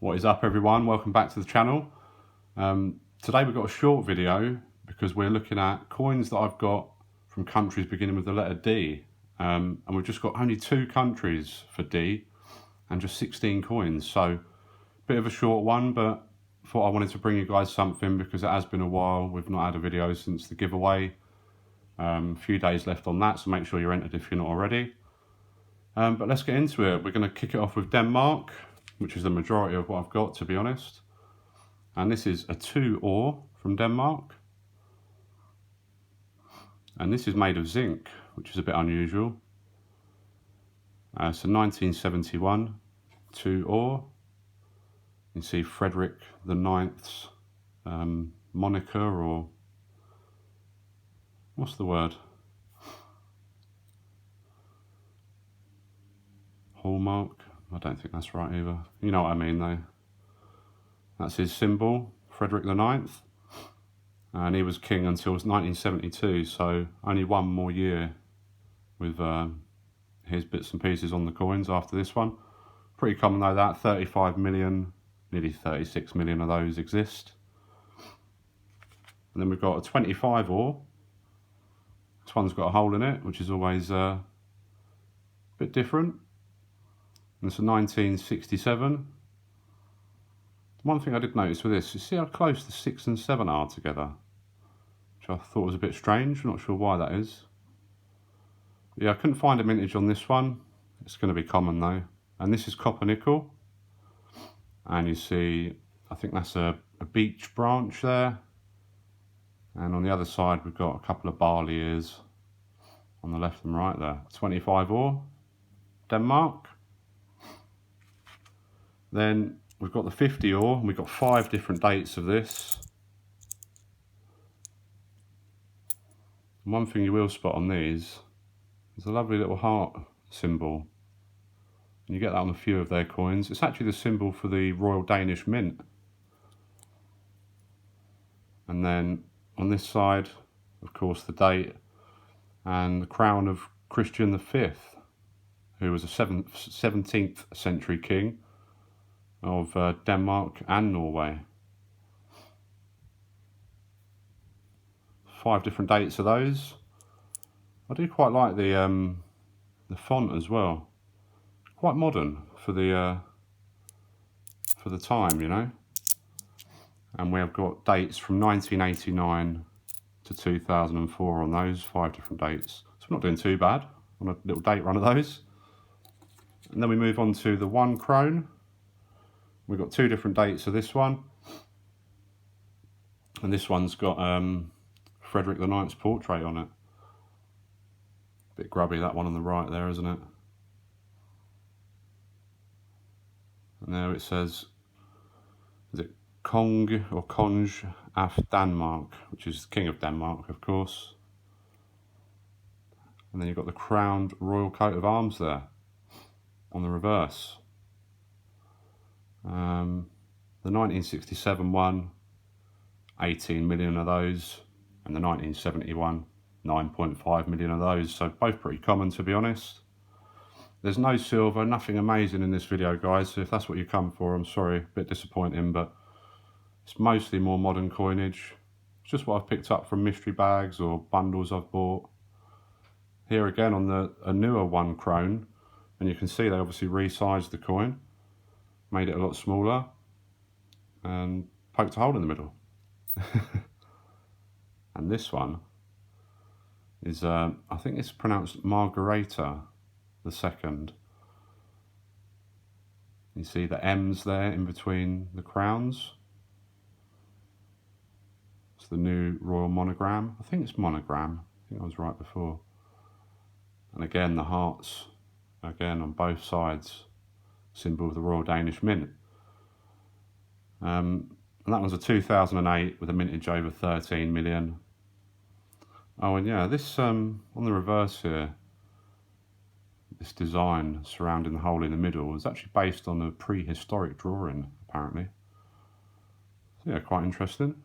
What is up, everyone? Welcome back to the channel. Today we've got a short video because we're looking at coins that I've got from countries beginning with the letter D. And we've just got only 2 countries for D and just 16 coins. So bit of a short one, but thought I wanted to bring you guys something because it has been a while. We've not had a video since the giveaway. A few days left on that, so make sure you're entered if you're not already. But let's get into it. We're going to kick it off with Denmark, which is the majority of what I've got, to be honest. And this is a 2 ore from Denmark. And this is made of zinc, which is a bit unusual. So 1971, 2 ore. You see Frederick the Ninth's moniker, or what's the word? Hallmark? I don't think that's right either. You know what I mean though. That's his symbol, Frederick the Ninth. And he was king until 1972, so only one more year with his bits and pieces on the coins after this one. Pretty common though that, 35 million, nearly 36 million of those exist. And then we've got a 25 ore. This one's got a hole in it, which is always a bit different. And it's a 1967. One thing I did notice with this, you see how close the 6 and 7 are together, which I thought was a bit strange. I'm not sure why that is. But yeah, I couldn't find a mintage on this one. It's going to be common though. And this is copper nickel. And you see, I think that's a beech branch there. And on the other side, we've got a couple of barley ears on the left and right there. 25 ore, Denmark. Then we've got the 50 ore, and we've got 5 different dates of this. And one thing you will spot on these is a lovely little heart symbol. And you get that on a few of their coins. It's actually the symbol for the Royal Danish Mint. And then on this side, of course, the date and the crown of Christian V, who was a 17th century king of Denmark and Norway. 5 different dates of those. I do quite like the font as well. Quite modern for the time, you know. And we have got dates from 1989 to 2004 on those 5 different dates. So we're not doing too bad on a little date run of those. And then we move on to the 1 krone. We've got 2 different dates of this one. And this one's got Frederick the Ninth's portrait on it. Bit grubby, that one on the right there, isn't it? And there it says, is it Kong or Konge af Danmark, which is the King of Denmark, of course. And then you've got the crowned royal coat of arms there on the reverse. The 1967 one, 18 million of those, and the 1971, 9.5 million of those. So both pretty common, to be honest. There's no silver, nothing amazing in this video, guys. So if that's what you come for, I'm sorry, a bit disappointing, but it's mostly more modern coinage. It's just what I've picked up from mystery bags or bundles I've bought. Here again on a newer 1 krone, and you can see they obviously resized the coin, made it a lot smaller, and poked a hole in the middle. And this one is, I think it's pronounced Margareta II. You see the M's there in between the crowns. It's the new royal monogram. I think it's monogram. I think I was right before. And again, the hearts, again on both sides, symbol of the Royal Danish Mint. And that was a 2008 with a mintage over 13 million. Oh, and yeah, this on the reverse here, this design surrounding the hole in the middle is actually based on a prehistoric drawing, apparently. So yeah, quite interesting.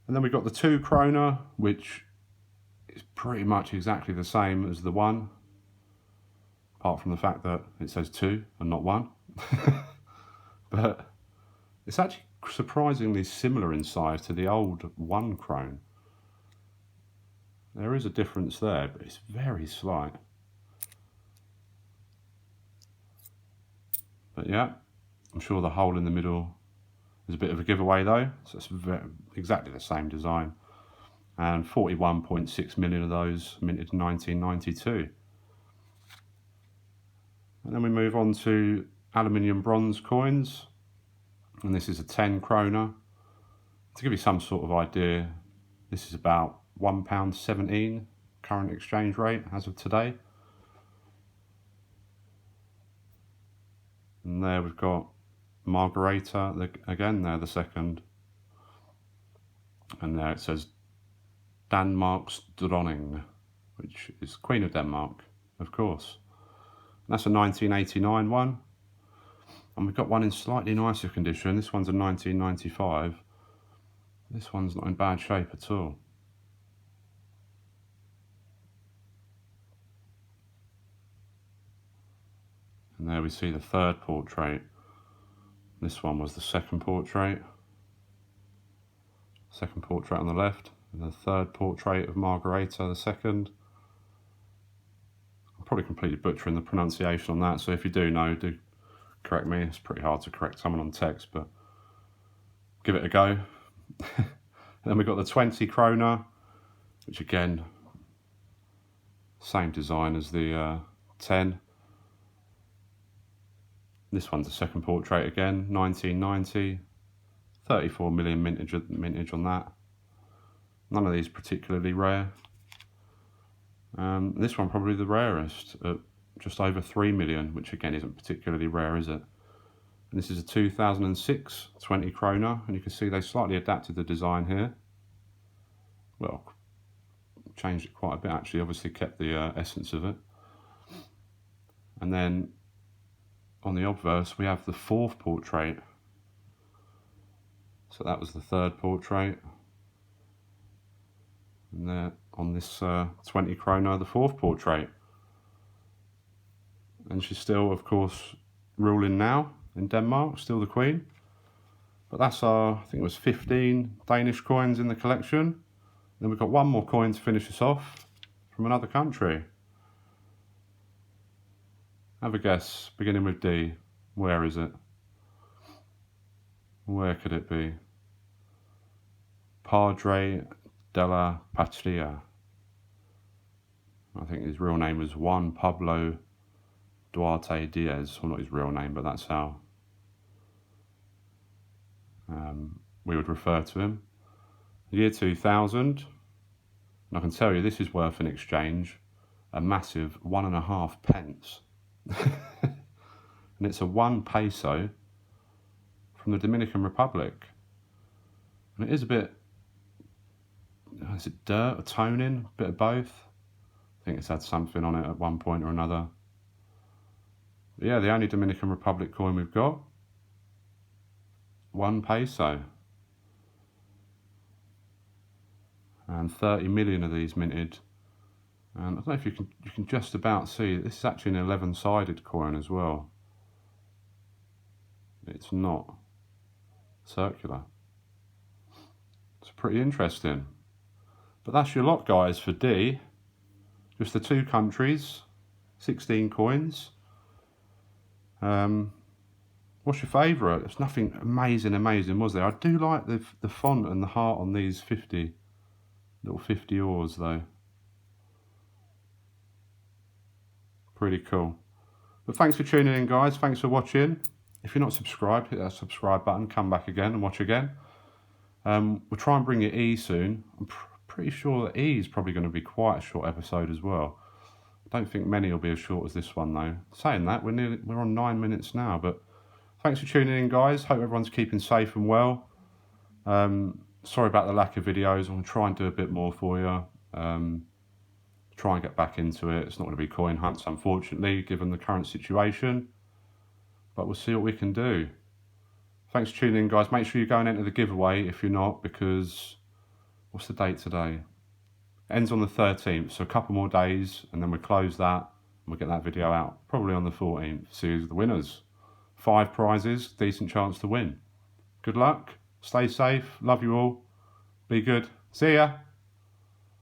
And then we've got the 2 kroner, which is pretty much exactly the same as the 1, apart from the fact that it says 2 and not 1. But but it's actually surprisingly similar in size to the old 1 krone. There is a difference there, but it's very slight. But yeah, I'm sure the hole in the middle is a bit of a giveaway though, so it's exactly the same design. And 41.6 million of those minted in 1992. And then we move on to aluminium bronze coins, and this is a 10 kroner. To give you some sort of idea, this is about £1.17 current exchange rate as of today. And there we've got Margareta, again they're the second. And there it says Danmarks Dronning, which is Queen of Denmark, of course. And that's a 1989 one. And we've got one in slightly nicer condition. This one's a 1995. This one's not in bad shape at all. And there we see the third portrait. This one was the second portrait. Second portrait on the left. And the third portrait of Margareta the second. I'm probably completely butchering the pronunciation on that, so if you do know, do correct me. It's pretty hard to correct someone on text, but give it a go. Then we've got the 20 kroner, which again, same design as the 10. This one's a second portrait again, 1990. 34 million mintage on that. None of these particularly rare. This one probably the rarest, at just over 3 million, which again isn't particularly rare, is it? And this is a 2006 20 kroner, and you can see they slightly adapted the design here. Well, changed it quite a bit actually, obviously kept the essence of it. And then on the obverse we have the fourth portrait. So that was the third portrait. And there on this 20 kroner, the fourth portrait. And she's still, of course, ruling now in Denmark, still the Queen. But that's our, I think it was 15 Danish coins in the collection. Then we've got one more coin to finish us off from another country. Have a guess, beginning with D. Where is it? Where could it be? Padre della Patria. I think his real name was Juan Pablo Duarte Diaz. Well, not his real name, but that's how we would refer to him. Year 2000, and I can tell you this is worth in exchange a massive 1.5 pence. And it's a 1 peso from the Dominican Republic. And it is a bit, is it dirt or toning? A bit of both. I think it's had something on it at one point or another. But yeah, the only Dominican Republic coin we've got. 1 peso. And 30 million of these minted. And I don't know if you can just about see, this is actually an 11-sided coin as well. It's not circular. It's pretty interesting. But that's your lot, guys, for D. Just the 2 countries, 16 coins. What's your favourite? There's nothing amazing, was there? I do like the font and the heart on these little 50 oars though. Pretty cool. But thanks for tuning in, guys. Thanks for watching. If you're not subscribed, hit that subscribe button, come back again and watch again. We'll try and bring you E soon. I'm pretty sure that E is probably going to be quite a short episode as well. I don't think many will be as short as this one though. Saying that, we're on 9 minutes now, but thanks for tuning in, guys. Hope everyone's keeping safe and well. Sorry about the lack of videos. I'm going to try and do a bit more for you. Try and get back into it. It's not going to be coin hunts, unfortunately, given the current situation. But we'll see what we can do. Thanks for tuning in, guys. Make sure you go and enter the giveaway if you're not, because what's the date today? It ends on the 13th, so a couple more days, and then we'll close that, and we'll get that video out, probably on the 14th. See who's the winners. 5 prizes, decent chance to win. Good luck, stay safe, love you all, be good. See ya.